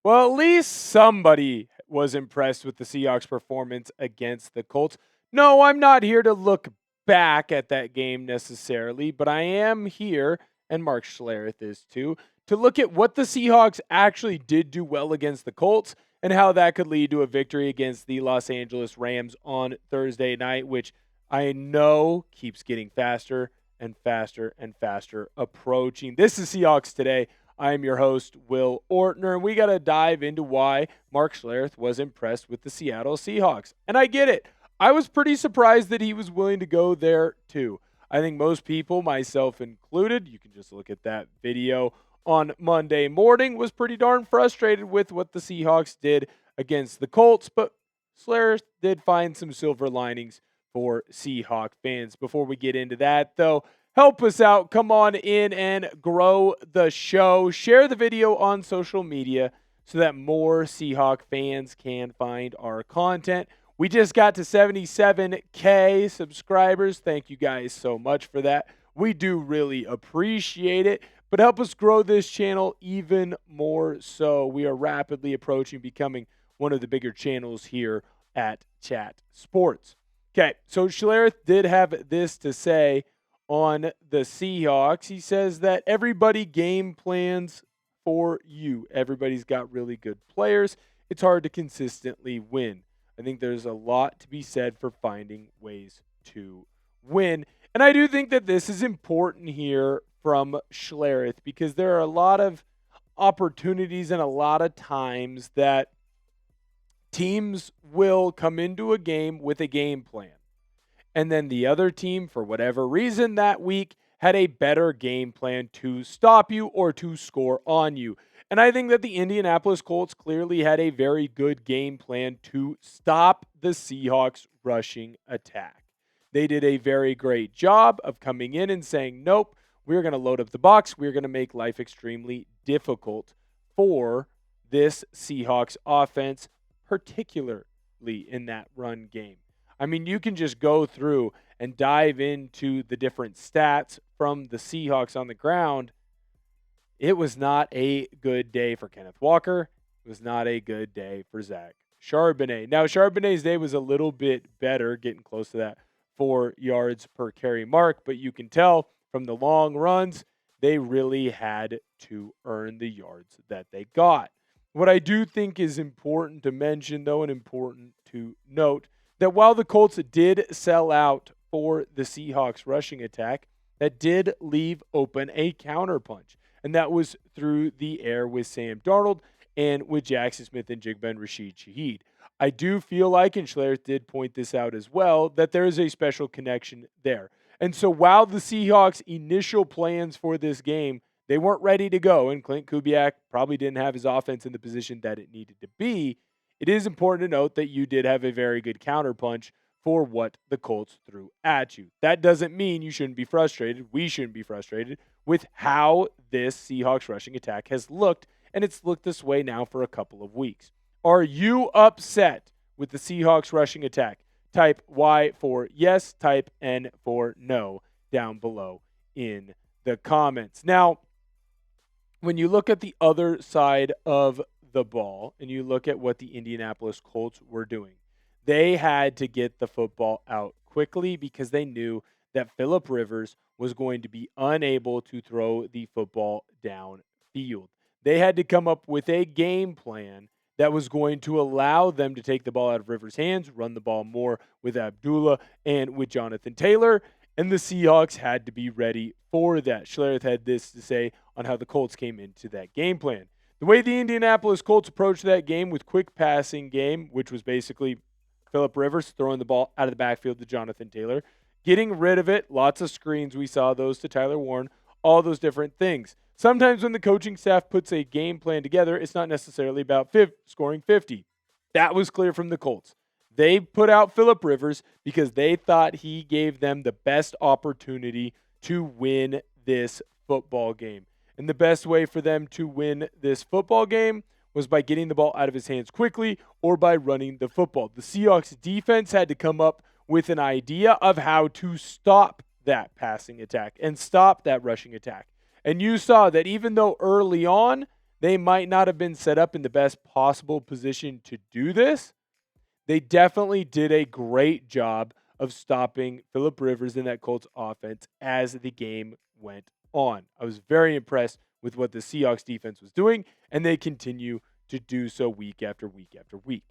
Well, at least somebody was impressed with the Seahawks' performance against the Colts. No, I'm not here to look back at that game necessarily, but I am here, and Mark Schlereth is too, to look at what the Seahawks actually did do well against the Colts and how that could lead to a victory against the Los Angeles Rams on Thursday night, which I know keeps getting faster and faster and faster approaching. This is Seahawks Today. I am your host, Will Ortner, and we got to dive into why Mark Schlereth was impressed with the Seattle Seahawks. And I get it. I was pretty surprised that he was willing to go there, too. I think most people, myself included, you can just look at that video on Monday morning, was pretty darn frustrated with what the Seahawks did against the Colts, but Schlereth did find some silver linings for Seahawk fans. Before we get into that, though, help us out. Come on in and grow the show. Share the video on social media so that more Seahawk fans can find our content. We just got to 77K subscribers. Thank you guys so much for that. We do really appreciate it, but help us grow this channel even more so. We are rapidly approaching becoming one of the bigger channels here at Chat Sports. Okay, so Schlereth did have this to say on the Seahawks. He says that everybody game plans for you. Everybody's got really good players. It's hard to consistently win. I think there's a lot to be said for finding ways to win. And I do think that this is important here from Schlereth because there are a lot of opportunities and a lot of times that teams will come into a game with a game plan. And then the other team, for whatever reason that week, had a better game plan to stop you or to score on you. And I think that the Indianapolis Colts clearly had a very good game plan to stop the Seahawks' rushing attack. They did a very great job of coming in and saying, nope, we're going to load up the box. We're going to make life extremely difficult for this Seahawks offense, particularly in that run game. I mean, you can just go through and dive into the different stats from the Seahawks on the ground. It was not a good day for Kenneth Walker. It was not a good day for Zach Charbonnet. Now, Charbonnet's day was a little bit better, getting close to that 4 yards per carry mark, but you can tell from the long runs, they really had to earn the yards that they got. What I do think is important to mention, though, and important to note, that while the Colts did sell out for the Seahawks rushing attack, that did leave open a counterpunch. And that was through the air with Sam Darnold and with Jackson Smith-Njigba and Rashid Shaheed. I do feel like, and Schlereth did point this out as well, that there is a special connection there. And so while the Seahawks' initial plans for this game, they weren't ready to go, and Clint Kubiak probably didn't have his offense in the position that it needed to be, it is important to note that you did have a very good counterpunch for what the Colts threw at you. That doesn't mean you shouldn't be frustrated. We shouldn't be frustrated with how this Seahawks rushing attack has looked, and it's looked this way now for a couple of weeks. Are you upset with the Seahawks rushing attack? Type Y for yes, type N for no down below in the comments. Now, when you look at the other side of the ball and you look at what the Indianapolis Colts were doing, they had to get the football out quickly because they knew that Phillip Rivers was going to be unable to throw the football downfield. They had to come up with a game plan that was going to allow them to take the ball out of Rivers' hands, run the ball more with Abdullah and with Jonathan Taylor, and the Seahawks had to be ready for that. Schlereth had this to say on how the Colts came into that game plan. The way the Indianapolis Colts approached that game with quick passing game, which was basically Phillip Rivers throwing the ball out of the backfield to Jonathan Taylor, getting rid of it, lots of screens, we saw those to Tyler Warren, all those different things. Sometimes when the coaching staff puts a game plan together, it's not necessarily about scoring 50. That was clear from the Colts. They put out Phillip Rivers because they thought he gave them the best opportunity to win this football game. And the best way for them to win this football game was by getting the ball out of his hands quickly or by running the football. The Seahawks defense had to come up with an idea of how to stop that passing attack and stop that rushing attack. And you saw that even though early on they might not have been set up in the best possible position to do this, they definitely did a great job of stopping Phillip Rivers in that Colts offense as the game went on. I was very impressed with what the Seahawks defense was doing, and they continue to do so week after week after week.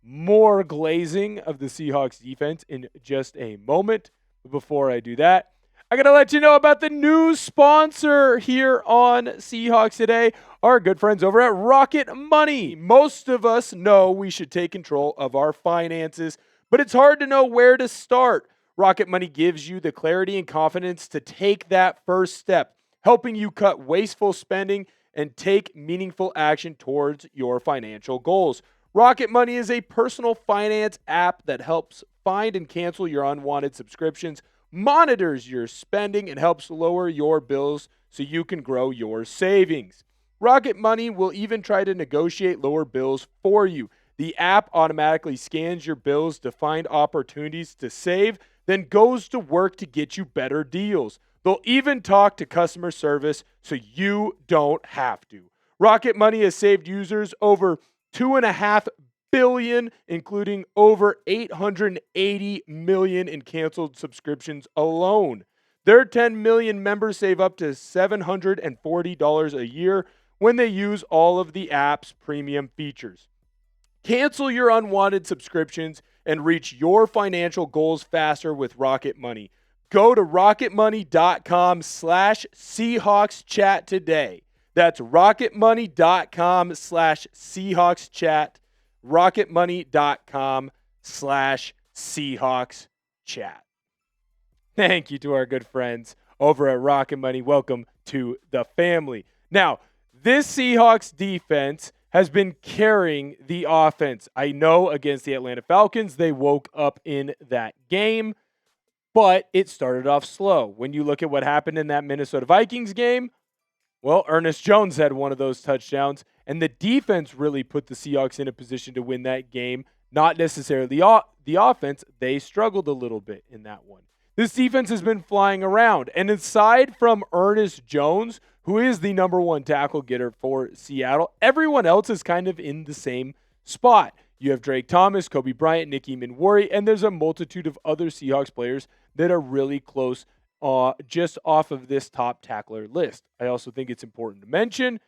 More glazing of the Seahawks defense in just a moment. But before I do that, I got to let you know about the new sponsor here on Seahawks Today, our good friends over at Rocket Money. Most of us know we should take control of our finances, but it's hard to know where to start. Rocket Money gives you the clarity and confidence to take that first step, helping you cut wasteful spending and take meaningful action towards your financial goals. Rocket Money is a personal finance app that helps find and cancel your unwanted subscriptions, monitors your spending, and helps lower your bills so you can grow your savings. Rocket Money will even try to negotiate lower bills for you. The app automatically scans your bills to find opportunities to save, then goes to work to get you better deals. They'll even talk to customer service so you don't have to. Rocket Money has saved users over $2.5 billion, including over $880 million in canceled subscriptions alone. Their 10 million members save up to $740 a year when they use all of the app's premium features. Cancel your unwanted subscriptions and reach your financial goals faster with Rocket Money. Go to rocketmoney.com/SeahawksChat today. That's rocketmoney.com/SeahawksChat. rocketmoney.com/SeahawksChat. Thank you to our good friends over at Rocket Money. Welcome to the family. Now, this Seahawks defense has been carrying the offense. I know against the Atlanta Falcons, they woke up in that game, but it started off slow. When you look at what happened in that Minnesota Vikings game, well, Ernest Jones had one of those touchdowns, and the defense really put the Seahawks in a position to win that game, not necessarily the offense. They struggled a little bit in that one. This defense has been flying around, and aside from Ernest Jones, who is the number one tackle getter for Seattle, everyone else is kind of in the same spot. You have Drake Thomas, Coby Bryant, Nick Emannwori, and there's a multitude of other Seahawks players that are really close just off of this top tackler list. I also think it's important to mention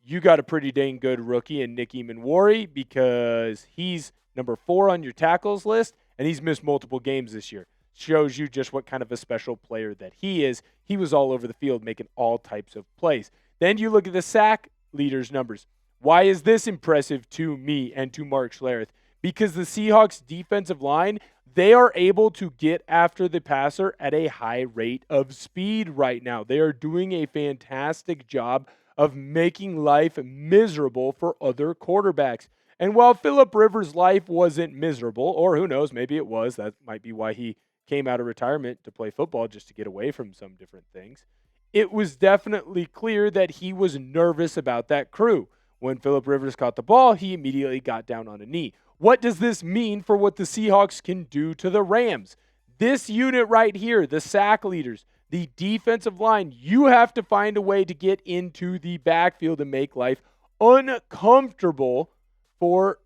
you got a pretty dang good rookie in Nick Emannwori because he's number 4 on your tackles list, and he's missed multiple games this year. Shows you just what kind of a special player that he is. He was all over the field making all types of plays. Then you look at the sack leaders numbers. Why is this impressive to me and to Mark Schlereth? Because the Seahawks defensive line, they are able to get after the passer at a high rate of speed right now. They are doing a fantastic job of making life miserable for other quarterbacks. And while Phillip Rivers' life wasn't miserable, or who knows, maybe it was, that might be why he came out of retirement to play football just to get away from some different things, it was definitely clear that he was nervous about that crew. When Phillip Rivers caught the ball, he immediately got down on a knee. What does this mean for what the Seahawks can do to the Rams? This unit right here, the sack leaders, the defensive line, you have to find a way to get into the backfield and make life uncomfortable for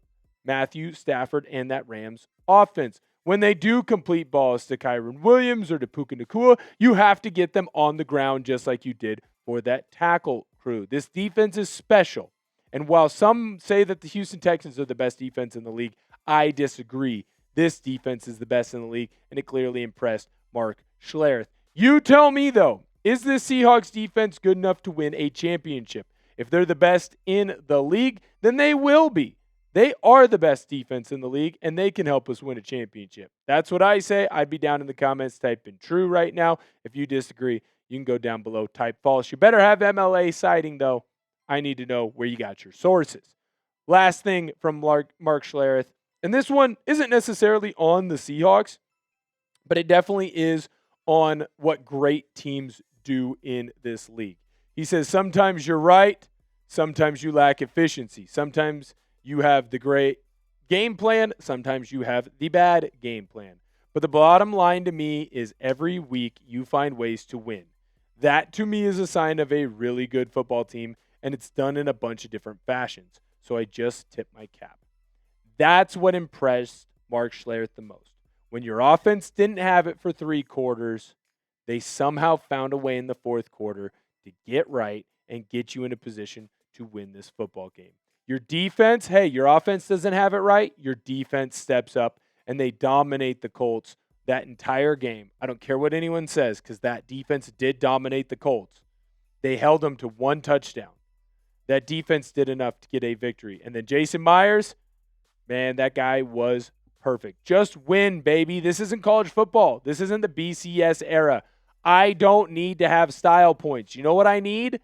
Matthew Stafford and that Rams offense. When they do complete balls to Kyron Williams or to Puka Nacua, you have to get them on the ground just like you did for that tackle crew. This defense is special. And while some say that the Houston Texans are the best defense in the league, I disagree. This defense is the best in the league, and it clearly impressed Mark Schlereth. You tell me, though, is this Seahawks defense good enough to win a championship? If they're the best in the league, then they will be. They are the best defense in the league, and they can help us win a championship. That's what I say. I'd be down in the comments typing true right now. If you disagree, you can go down below, type false. You better have MLA citing, though. I need to know where you got your sources. Last thing from Mark Schlereth, and this one isn't necessarily on the Seahawks, but it definitely is on what great teams do in this league. He says, sometimes you're right, sometimes you lack efficiency. Sometimes you have the great game plan, sometimes you have the bad game plan. But the bottom line to me is every week you find ways to win. That to me is a sign of a really good football team, and it's done in a bunch of different fashions. So I just tip my cap. That's what impressed Mark Schlereth the most. When your offense didn't have it for 3 quarters, they somehow found a way in the fourth quarter to get right and get you in a position to win this football game. Your defense, hey, your offense doesn't have it right. Your defense steps up and they dominate the Colts that entire game. I don't care what anyone says because that defense did dominate the Colts. They held them to 1 touchdown. That defense did enough to get a victory. And then Jason Myers, man, that guy was perfect. Just win, baby. This isn't college football. This isn't the BCS era. I don't need to have style points. You know what I need?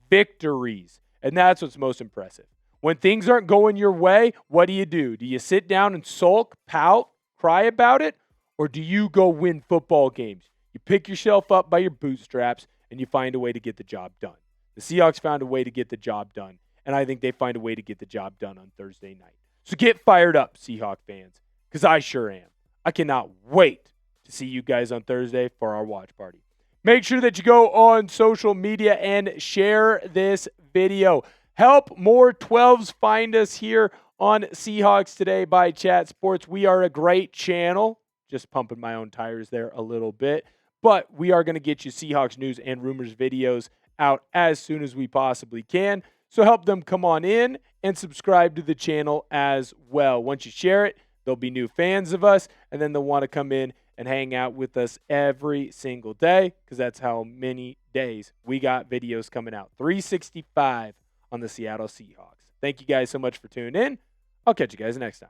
Victories. And that's what's most impressive. When things aren't going your way, what do? Do you sit down and sulk, pout, cry about it? Or do you go win football games? You pick yourself up by your bootstraps and you find a way to get the job done. The Seahawks found a way to get the job done, and I think they find a way to get the job done on Thursday night. So get fired up, Seahawk fans, because I sure am. I cannot wait to see you guys on Thursday for our watch party. Make sure that you go on social media and share this video. Help more 12s find us here on Seahawks Today by Chat Sports. We are a great channel. Just pumping my own tires there a little bit. But we are going to get you Seahawks news and rumors videos out as soon as we possibly can. So help them come on in and subscribe to the channel as well. Once you share it, there'll be new fans of us, and then they'll want to come in and hang out with us every single day because that's how many days we got videos coming out. 365 on the Seattle Seahawks. Thank you guys so much for tuning in. I'll catch you guys next time.